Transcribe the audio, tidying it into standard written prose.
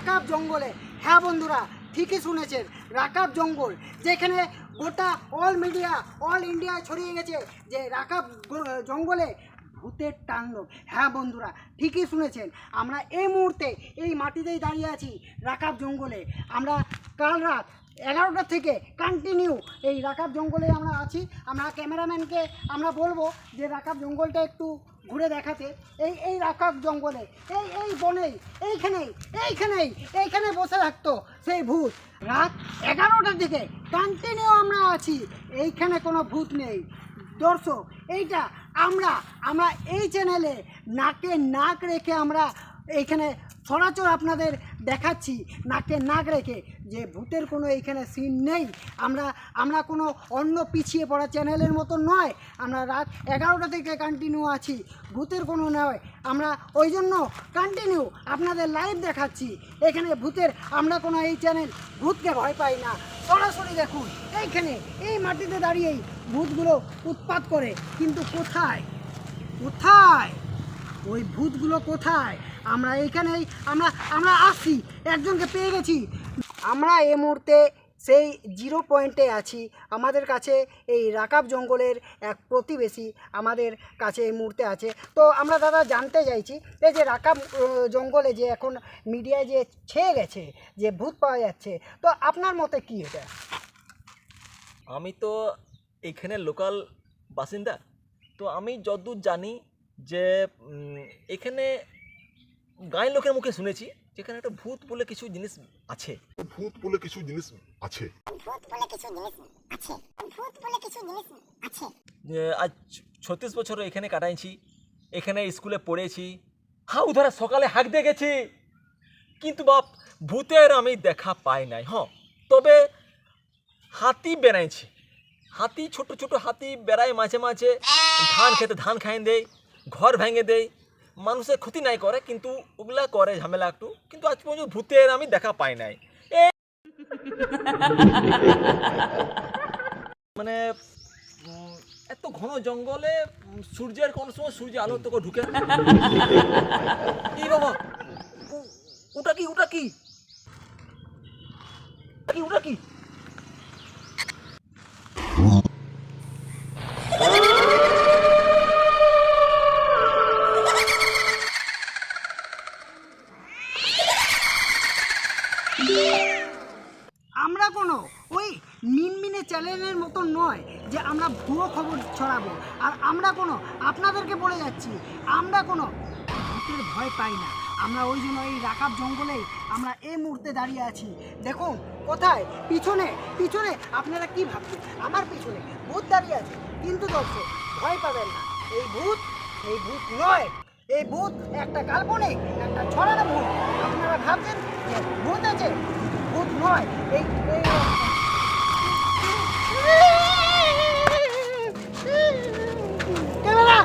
রাকাব জঙ্গলে। হ্যাঁ বন্ধুরা, ঠিকই শুনেছেন, রাকাব জঙ্গল, যেখানে গোটা অল ইন্ডিয়ায় ছড়িয়ে গেছে যে রাকাব জঙ্গলে ভূতের তাণ্ডব। হ্যাঁ বন্ধুরা, ঠিকই শুনেছেন, আমরা এই মুহূর্তে এই মাটিতেই দাঁড়িয়ে আছি রাকাব জঙ্গলে। আমরা কাল রাত 11টা থেকে কন্টিনিউ এই রাকাব জঙ্গলে আমরা আছি। আমরা ক্যামেরাম্যানকে আমরা বলবো যে রাকাব জঙ্গলটা একটু ঘুরে দেখাতে। এই রাকাব জঙ্গলে এই বনেই এইখানেই বসে থাকতো সেই ভূত। রাত 11টা থেকে কন্টিনিউ আমরা আছি, এইখানে কোনো ভূত নেই। দর্শক, এইটা আমরা এই চ্যানেলে নাকে নাক রেখে আমরা এইখানে সরাসরি আপনাদের দেখাচ্ছি নাকে নাক রেখে যে ভূতের কোনো এইখানে সিন নেই। আমরা কোনো অন্য পিছিয়ে পড়া চ্যানেলের মতো নয়, আমরা রাত 11টা থেকে কন্টিনিউ আছি, ভূতের কোনো নয়। আমরা ওই জন্য কন্টিনিউ আপনাদের লাইভ দেখাচ্ছি এখানে ভূতের। আমরা কোনো এই চ্যানেল ভূতকে ভয় পাই না। সরাসরি দেখুন, এইখানে এই মাটিতে দাঁড়িয়েই ভূতগুলো উৎপাত করে, কিন্তু কোথায় ওই ভূতগুলো কোথায়? আমরা এইখানেই আমরা আসছি, একজনকে পেয়ে গেছি। আমরা এই মুহূর্তে সেই 0 পয়েন্টে আছি। আমাদের কাছে এই রাকাব জঙ্গলের এক প্রতিবেশী আমাদের কাছে এই মুহূর্তে আছে। তো আমরা দাদা জানতে চাইছি, এই যে রাকাব জঙ্গলে যে এখন মিডিয়ায় যে ছেয়ে গেছে যে ভূত পাওয়া যাচ্ছে, তো আপনার মতে কি এটা? আমি তো এখানে লোকাল বাসিন্দা, তো আমি যতদূর জানি যে এখানে গাঁয়ের লোকের মুখে শুনেছি যেখানে একটা ভূত বলে কিছু জিনিস আছে। আজ 36 বছর এখানে কাটাইছি, এখানে স্কুলে পড়েছি। হাউ ধরা সকালে হাঁক দিয়ে গেছি, কিন্তু বাপ ভূতের আমি দেখা পাই নাই। তবে হাতি বেড়াইছি, ছোট ছোট হাতি বেড়ায় মাঝে মাঝে, ধান খেতে ধান খাই দেয়, ঘর ভেঙে দেয়, মানুষের ক্ষতি নাই করে, কিন্তু ওগুলা করে ঝামেলা একটু। কিন্তু আজ পর্যন্ত ভূতের আমি দেখা পাই নাই। মানে এত ঘন জঙ্গলে সূর্যের কোন সময় সূর্যের আলো তো ঢুকে। এই বাবা, ওটা কি আমরা কোনো ওই মিনমিনে চ্যানেলের মতো নয় যে আমরা ভুয়ো খবর ছড়াবো। আর আমরা কোনো আপনাদেরকে বলে যাচ্ছি, আমরা কোনো ভূতের ভয় পাই না। আমরা ওই জন্য এই রাকাব জঙ্গলেই আমরা এই মুহূর্তে দাঁড়িয়ে আছি। দেখুন কোথায় পিছনে আপনারা কি ভাবছেন, আমার পিছনে ভূত দাঁড়িয়ে আছে, কিন্তু দর্শক ভয় পাবেন না। এই ভূত নয়, এই ভূত একটা কাল্পনিক, একটা ছড়ানো ভূত। আপনারা ভাবছেন যে ভূত আছে, ভূত নয়। এই ক্যামেরা